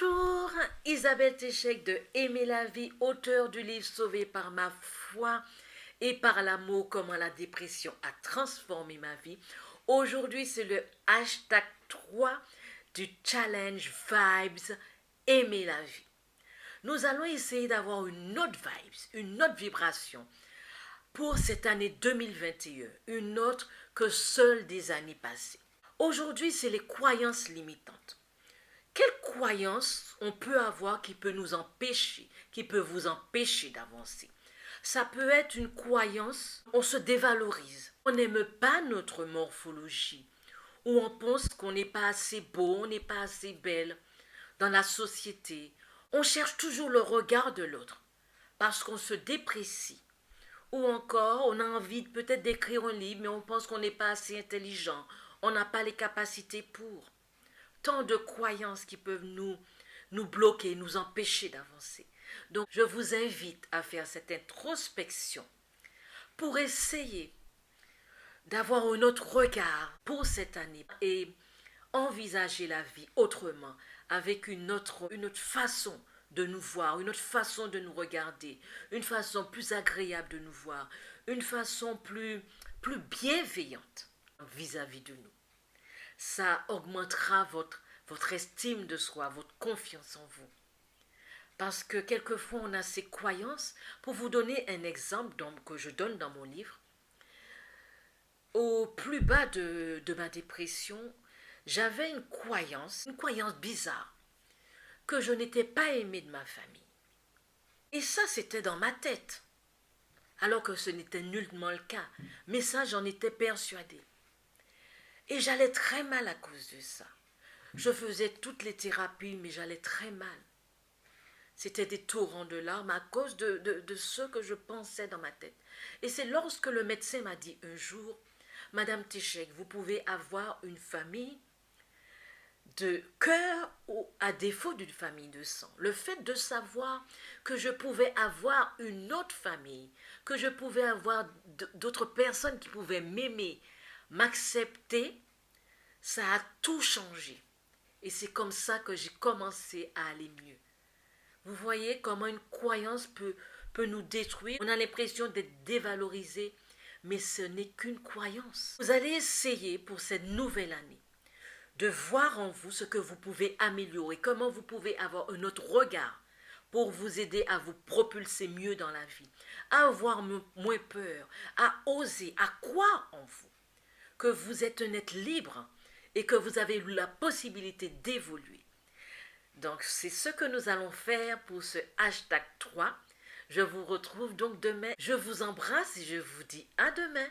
Bonjour, Isabelle Téchec de Aimer la vie, auteure du livre Sauvé par ma foi et par l'amour, comment la dépression a transformé ma vie. Aujourd'hui, c'est le hashtag 3 du challenge Vibes Aimer la vie. Nous allons essayer d'avoir une autre vibes, une autre vibration pour cette année 2021, une autre que celle des années passées. Aujourd'hui, c'est les croyances limitantes. Quelle croyance on peut avoir qui peut nous empêcher, qui peut vous empêcher d'avancer? Ça peut être une croyance, on se dévalorise, on n'aime pas notre morphologie, ou on pense qu'on n'est pas assez beau, on n'est pas assez belle dans la société. On cherche toujours le regard de l'autre parce qu'on se déprécie. Ou encore, on a envie peut-être d'écrire un livre, mais on pense qu'on n'est pas assez intelligent, on n'a pas les capacités pour. Tant de croyances qui peuvent nous bloquer, nous empêcher d'avancer. Donc, je vous invite à faire cette introspection pour essayer d'avoir un autre regard pour cette année et envisager la vie autrement, avec une autre façon de nous voir, une autre façon de nous regarder, une façon plus agréable de nous voir, une façon plus bienveillante vis-à-vis de nous. Ça augmentera votre estime de soi, votre confiance en vous. Parce que quelquefois, on a ces croyances. Pour vous donner un exemple que je donne dans mon livre, au plus bas de ma dépression, j'avais une croyance bizarre, que je n'étais pas aimée de ma famille. Et ça, c'était dans ma tête, alors que ce n'était nullement le cas. Mais ça, j'en étais persuadée. Et j'allais très mal à cause de ça. Je faisais toutes les thérapies, mais j'allais très mal. C'était des torrents de larmes à cause de ce que je pensais dans ma tête. Et c'est lorsque le médecin m'a dit un jour, Madame Téchec, vous pouvez avoir une famille de cœur ou à défaut d'une famille de sang. Le fait de savoir que je pouvais avoir une autre famille, que je pouvais avoir d'autres personnes qui pouvaient m'aimer, m'accepter, ça a tout changé. Et c'est comme ça que j'ai commencé à aller mieux. Vous voyez comment une croyance peut nous détruire. On a l'impression d'être dévalorisé, mais ce n'est qu'une croyance. Vous allez essayer pour cette nouvelle année de voir en vous ce que vous pouvez améliorer, comment vous pouvez avoir un autre regard pour vous aider à vous propulser mieux dans la vie, à avoir moins peur, à oser, à croire en vous, que vous êtes un être libre et que vous avez la possibilité d'évoluer. Donc, c'est ce que nous allons faire pour ce hashtag 3. Je vous retrouve donc demain. Je vous embrasse et je vous dis à demain.